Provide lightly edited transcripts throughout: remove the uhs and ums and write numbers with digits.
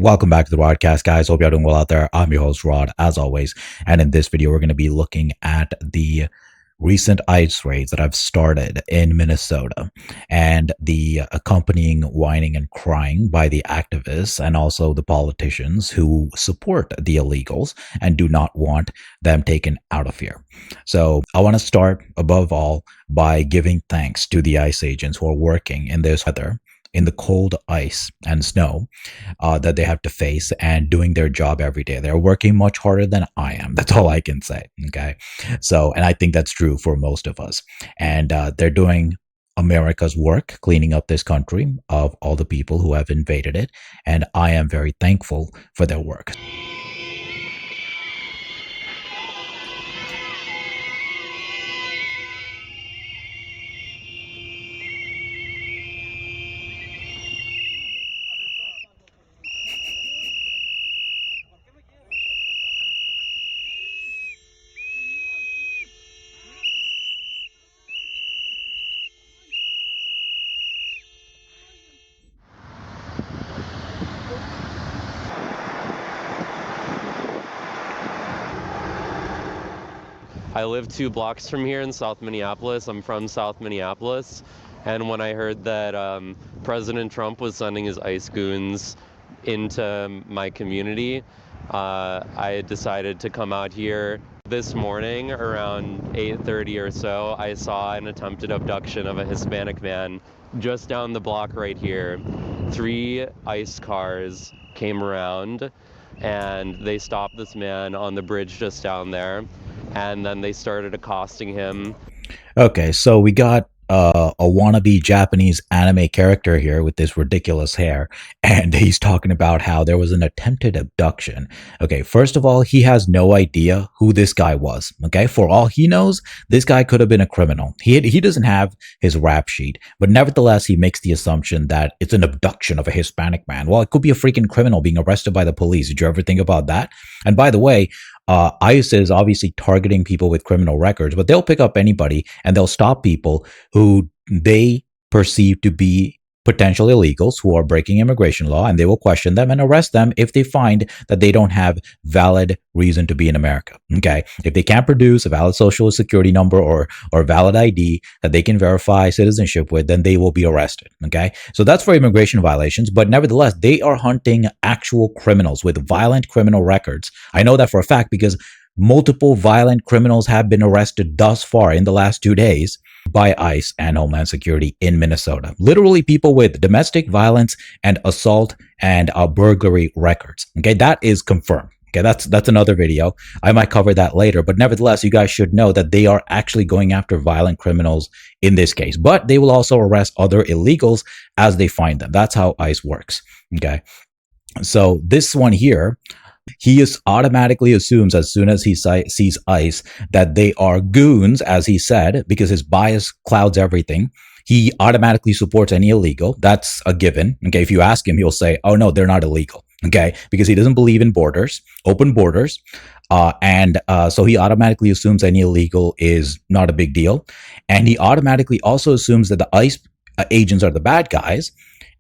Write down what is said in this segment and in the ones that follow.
Welcome back to the Rodecast, guys. Hope you're doing well out there. I'm your host, Rod, as always. And in this video, we're going to be looking at the recent ice raids that have started in Minnesota and the accompanying whining and crying by the activists and also the politicians who support the illegals and do not want them taken out of here. So I want to start above all by giving thanks to the ICE agents who are working in this weather, in the cold ice and snow that they have to face, and doing their job every day. They're working much harder than I am. That's all I can say. Okay. So, and I think that's true for most of us. And they're doing America's work, cleaning up this country of all the people who have invaded it. And I am very thankful for their work. I live 2 blocks from here in South Minneapolis. I'm from South Minneapolis. And when I heard that President Trump was sending his ICE goons into my community, I decided to come out here. This morning around 8:30 or so, I saw an attempted abduction of a Hispanic man just down the block right here. 3 ICE cars came around and they stopped this man on the bridge just down there, and then they started accosting him. Okay, so we got a wannabe Japanese anime character here with this ridiculous hair, and he's talking about how there was an attempted abduction. Okay, first of all, he has no idea who this guy was. Okay, for all he knows, this guy could have been a criminal. He doesn't have his rap sheet, but nevertheless, he makes the assumption that it's an abduction of a Hispanic man. Well, it could be a freaking criminal being arrested by the police. Did you ever think about that? And by the way, ICE is obviously targeting people with criminal records, but they'll pick up anybody and they'll stop people who they perceive to be potential illegals who are breaking immigration law, and they will question them and arrest them if they find that they don't have valid reason to be in America. Okay. If they can't produce a valid social security number or valid ID that they can verify citizenship with, then they will be arrested. Okay. So that's for immigration violations, but nevertheless, they are hunting actual criminals with violent criminal records. I know that for a fact because multiple violent criminals have been arrested thus far in the last 2 days by ICE and Homeland Security in Minnesota. Literally people with domestic violence and assault and burglary records. Okay, that is confirmed. Okay, that's another video. I might cover that later, but nevertheless, you guys should know that they are actually going after violent criminals in this case, but they will also arrest other illegals as they find them. That's how ICE works. Okay, so this one here, he is automatically assumes as soon as he sees ICE that they are goons, as he said, because his bias clouds everything. He automatically supports any illegal. That's a given. Okay, if you ask him, he'll say, "Oh no, they're not illegal." Okay, because he doesn't believe in borders, open borders, so he automatically assumes any illegal is not a big deal, and he automatically also assumes that the ICE agents are the bad guys.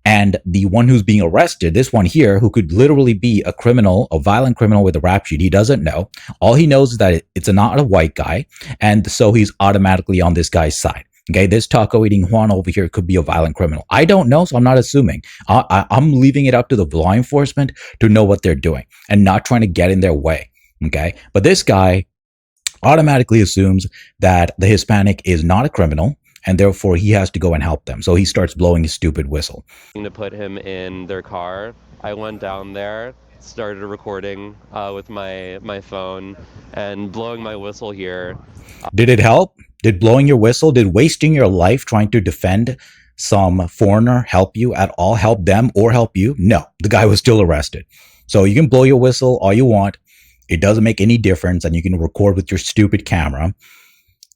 And the one who's being arrested, this one here, who could literally be a criminal, a violent criminal with a rap sheet, he doesn't know. All he knows is that it's not a white guy. And so he's automatically on this guy's side. Okay, this taco eating Juan over here could be a violent criminal. I don't know, so I'm not assuming. I'm leaving it up to the law enforcement to know what they're doing and not trying to get in their way. Okay, but this guy automatically assumes that the Hispanic is not a criminal, and therefore he has to go and help them. So he starts blowing his stupid whistle. To put him in their car, I went down there, started recording with my phone and blowing my whistle here. Did it help? Did blowing your whistle, did wasting your life trying to defend some foreigner help you at all? Help them or help you? No, the guy was still arrested. So you can blow your whistle all you want. It doesn't make any difference, and you can record with your stupid camera.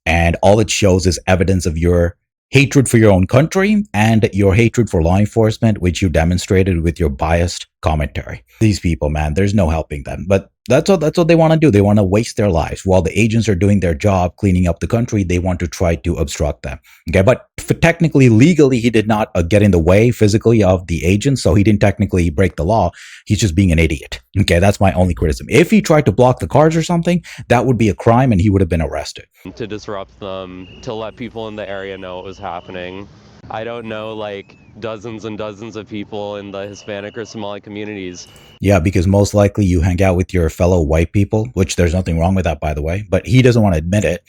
And all it shows is evidence of your hatred for your own country and your hatred for law enforcement, which you demonstrated with your biased commentary. These people, man, there's no helping them. But That's what they want to do. They want to waste their lives while the agents are doing their job cleaning up the country. They want to try to obstruct them. Okay, but technically, legally, he did not get in the way physically of the agents, so he didn't technically break the law. He's just being an idiot. Okay, that's my only criticism. If he tried to block the cars or something, that would be a crime, and he would have been arrested. To disrupt them, to let people in the area know what was happening. I don't know, like dozens and dozens of people in the Hispanic or Somali communities. Yeah, because most likely you hang out with your fellow white people, which there's nothing wrong with that, by the way, but he doesn't want to admit it.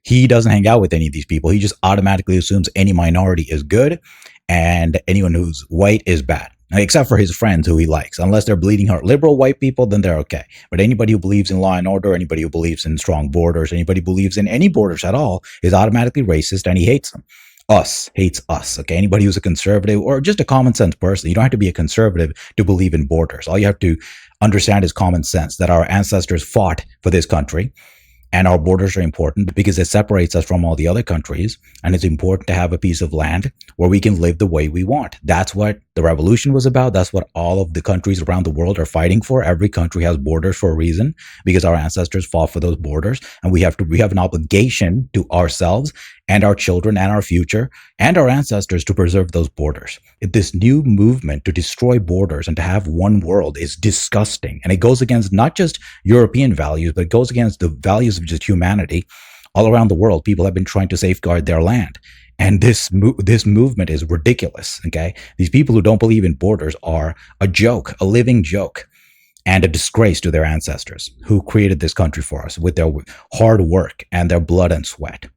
He doesn't hang out with any of these people. He just automatically assumes any minority is good and anyone who's white is bad, except for his friends who he likes. Unless they're bleeding heart liberal white people, then they're okay. But anybody who believes in law and order, anybody who believes in strong borders, anybody who believes in any borders at all is automatically racist and he hates them. Us hates us. Okay. Anybody who's a conservative or just a common sense person, you don't have to be a conservative to believe in borders. All you have to understand is common sense that our ancestors fought for this country. And our borders are important because it separates us from all the other countries. And it's important to have a piece of land where we can live the way we want. That's what the revolution was about. That's what all of the countries around the world are fighting for. Every country has borders for a reason because our ancestors fought for those borders. And we have an obligation to ourselves and our children and our future and our ancestors to preserve those borders. This new movement to destroy borders and to have one world is disgusting. And it goes against not just European values, but it goes against the values of just humanity. All around the world, people have been trying to safeguard their land. And this movement is ridiculous, okay? These people who don't believe in borders are a joke, a living joke, and a disgrace to their ancestors who created this country for us with their hard work and their blood and sweat.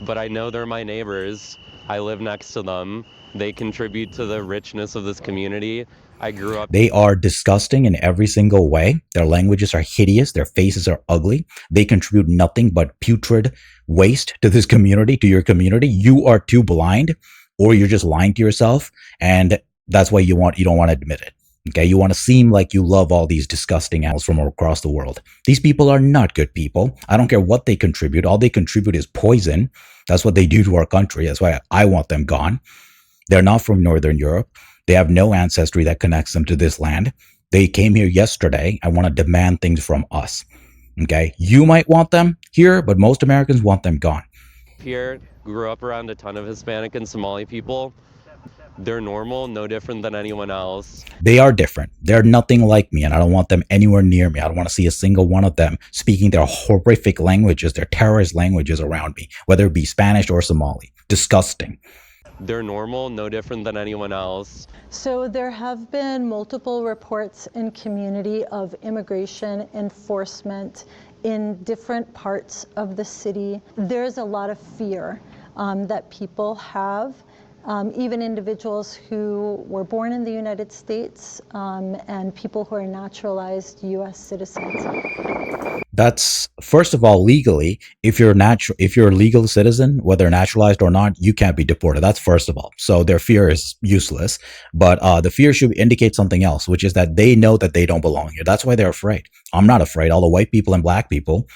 But I know they're my neighbors. I live next to them. They contribute to the richness of this community. I grew up. They are disgusting in every single way. Their languages are hideous. Their faces are ugly. They contribute nothing but putrid waste to this community, to your community. You are too blind, or you're just lying to yourself, and that's why you don't want to admit it. Okay, you want to seem like you love all these disgusting animals from across the world. These people are not good people. I don't care what they contribute. All they contribute is poison. That's what they do to our country. That's why I want them gone. They're not from Northern Europe. They have no ancestry that connects them to this land. They came here yesterday and want to demand things from us. Okay, you might want them here, but most Americans want them gone. Here, grew up around a ton of Hispanic and Somali people. They're normal, no different than anyone else. They are different. They're nothing like me, and I don't want them anywhere near me. I don't want to see a single one of them speaking their horrific languages, their terrorist languages around me, whether it be Spanish or Somali. Disgusting. They're normal, no different than anyone else. So there have been multiple reports in community of immigration enforcement in different parts of the city. There's a lot of fear that people have. Even individuals who were born in the United States and people who are naturalized U.S. citizens. That's, first of all, legally, if you're a legal citizen, whether naturalized or not, you can't be deported. That's first of all. So their fear is useless. But the fear should indicate something else, which is that they know that they don't belong here. That's why they're afraid. I'm not afraid. All the white people and black people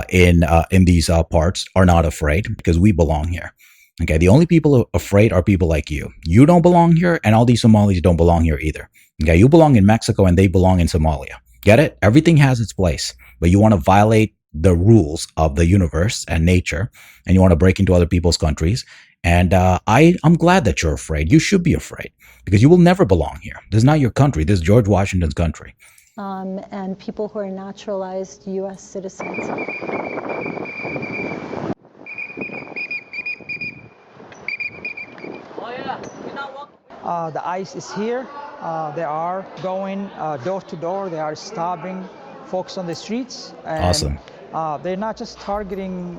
in these parts are not afraid because we belong here. Okay, the only people afraid are people like you. You don't belong here, and all these Somalis don't belong here either. Okay, you belong in Mexico, and they belong in Somalia. Get it? Everything has its place, but you want to violate the rules of the universe and nature, and you want to break into other people's countries. And I'm glad that you're afraid. You should be afraid because you will never belong here. This is not your country. This is George Washington's country. And people who are naturalized U.S. citizens. The ICE is here. They are going door to door. They are stopping folks on the streets. And, Awesome. They're not just targeting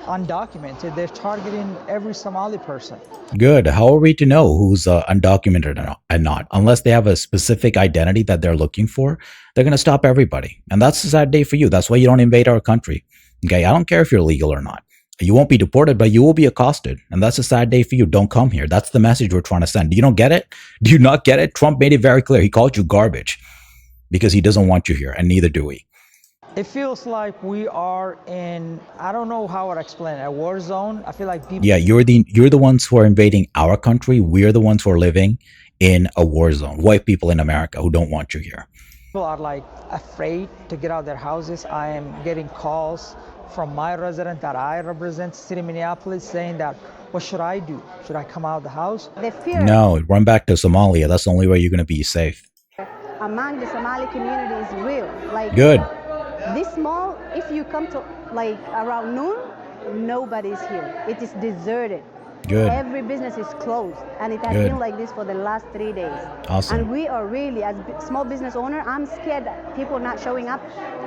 undocumented. They're targeting every Somali person. Good. How are we to know who's undocumented and not? Unless they have a specific identity that they're looking for, they're going to stop everybody. And that's a sad day for you. That's why you don't invade our country. Okay, I don't care if you're legal or not. You won't be deported, but you will be accosted. And that's a sad day for you. Don't come here. That's the message we're trying to send. You don't get it? Do you not get it? Trump made it very clear. He called you garbage because he doesn't want you here, and neither do we. It feels like we are in, I don't know how to explain it, a war zone. I feel like people... Yeah, you're the ones who are invading our country. We're the ones who are living in a war zone. White people in America who don't want you here. People are like afraid to get out of their houses. I am getting calls from my resident that I represent, city Minneapolis, saying that, what should I do? Should I come out of the house? The fear No, run back to Somalia. That's the only way you're going to be safe. among the Somali community is real. Like Good. this mall, if you come to like around noon, nobody's here. It is deserted. Good. Every business is closed, and it has Good. been like this for the last 3 days. Awesome. And we are really, as small business owner, I'm scared that people are not showing up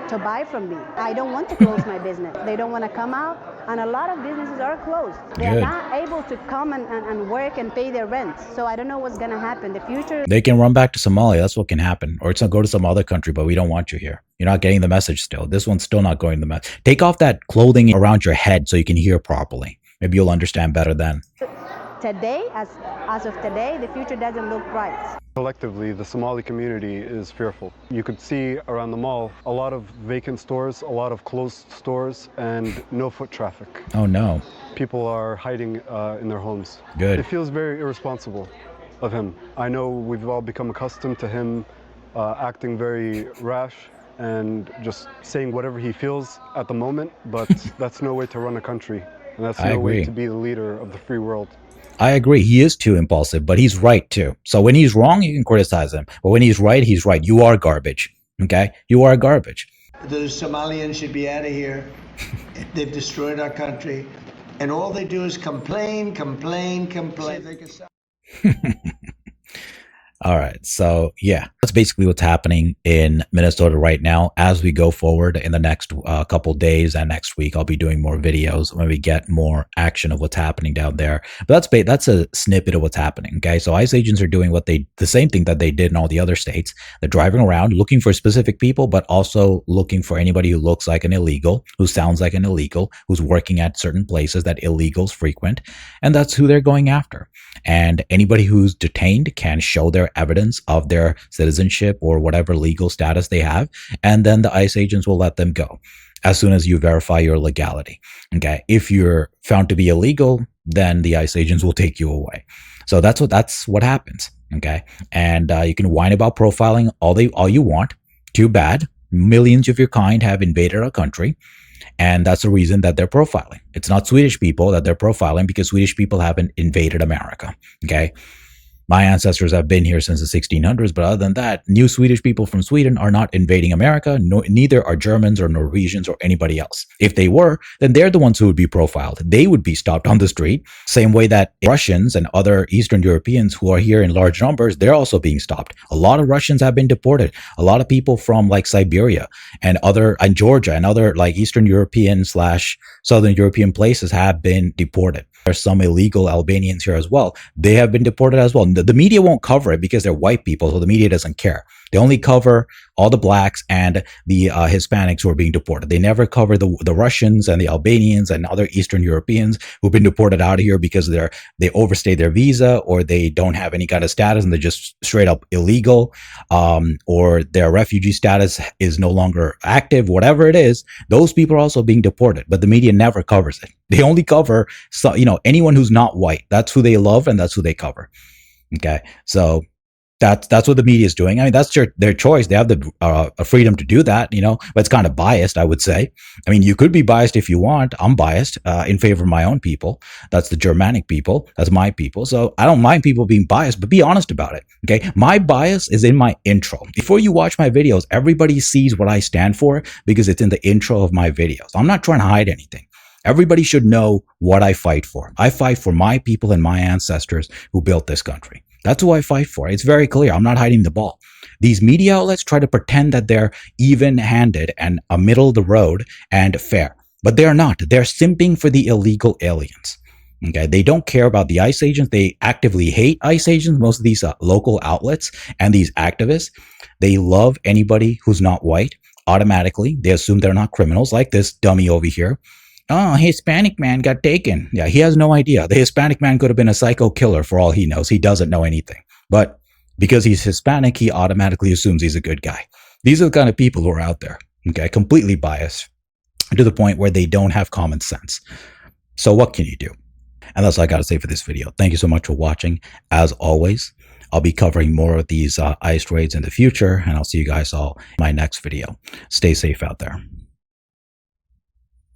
to buy from me. I don't want to close my business. They don't want to come out, and a lot of businesses are closed. They're Good. not able to come and work and pay their rent. So I don't know what's going to happen. The future. They can run back to Somalia. That's what can happen. Or it's going to go to some other country, but we don't want you here. You're not getting the message still. This one's still not going to the message. Take off that clothing around your head so you can hear properly. Maybe you'll understand better then. Today, as of today, the future doesn't look bright. Collectively, the Somali community is fearful. You could see around the mall a lot of vacant stores, a lot of closed stores, and no foot traffic. Oh, no. People are hiding in their homes. Good. It feels very irresponsible of him. I know we've all become accustomed to him acting very rash and just saying whatever he feels at the moment, but that's no way to run a country, and that's no way to be the leader of the free world. I agree. He is too impulsive, but he's right too. So when he's wrong, you can criticize him. But when he's right, he's right. You are garbage. Okay? You are garbage. The Somalians should be out of here. They've destroyed our country. And all they do is complain, complain, complain. All right. So, yeah, that's basically what's happening in Minnesota right now. As we go forward in the next couple days and next week, I'll be doing more videos when we get more action of what's happening down there. But that's a snippet of what's happening. Okay. So ICE agents are doing the same thing that they did in all the other states. They're driving around looking for specific people, but also looking for anybody who looks like an illegal, who sounds like an illegal, who's working at certain places that illegals frequent. And that's who they're going after. And anybody who's detained can show their evidence of their citizenship or whatever legal status they have, and then the ICE agents will let them go as soon as you verify your legality. Okay, if you're found to be illegal, then the ICE agents will take you away. So that's what happens. Okay, and you can whine about profiling all you want. Too bad. Millions of your kind have invaded our country. And that's the reason that they're profiling. It's not Swedish people that they're profiling, because Swedish people haven't invaded America. Okay. My ancestors have been here since the 1600s, but other than that, new Swedish people from Sweden are not invading America. Neither are Germans or Norwegians or anybody else. If they were, then they're the ones who would be profiled. They would be stopped on the street. Same way that Russians and other Eastern Europeans who are here in large numbers, they're also being stopped. A lot of Russians have been deported. A lot of people from like Siberia and Georgia and other like Eastern European / Southern European places have been deported. There's some illegal Albanians here as well. They have been deported as well. The media won't cover it because they're white people, so the media doesn't care. They only cover all the blacks and the Hispanics who are being deported. They never cover the Russians and the Albanians and other Eastern Europeans who've been deported out of here because they overstayed their visa, or they don't have any kind of status and they're just straight up illegal, or their refugee status is no longer active. Whatever it is, those people are also being deported, but the media never covers it. They only cover anyone who's not white. That's who they love and that's who they cover. Okay, so that's what the media is doing. I mean, that's their choice. They have the freedom to do that, but it's kind of biased, I would say. I mean, you could be biased if you want. I'm biased in favor of my own people. That's the Germanic people. That's my people. So I don't mind people being biased, but be honest about it. Okay, my bias is in my intro. Before you watch my videos, everybody sees what I stand for because it's in the intro of my videos. I'm not trying to hide anything. Everybody should know what I fight for. I fight for my people and my ancestors who built this country. That's who I fight for. It's very clear. I'm not hiding the ball. These media outlets try to pretend that they're even-handed and a middle of the road and fair, but they're not. They're simping for the illegal aliens. Okay, they don't care about the ICE agents. They actively hate ICE agents. Most of these local outlets and these activists, they love anybody who's not white. Automatically, they assume they're not criminals, like this dummy over here. Oh, Hispanic man got taken. Yeah, he has no idea. The Hispanic man could have been a psycho killer for all he knows. He doesn't know anything. But because he's Hispanic, he automatically assumes he's a good guy. These are the kind of people who are out there, okay, completely biased to the point where they don't have common sense. So what can you do? And that's all I got to say for this video. Thank you so much for watching. As always, I'll be covering more of these ICE raids in the future, and I'll see you guys all in my next video. Stay safe out there.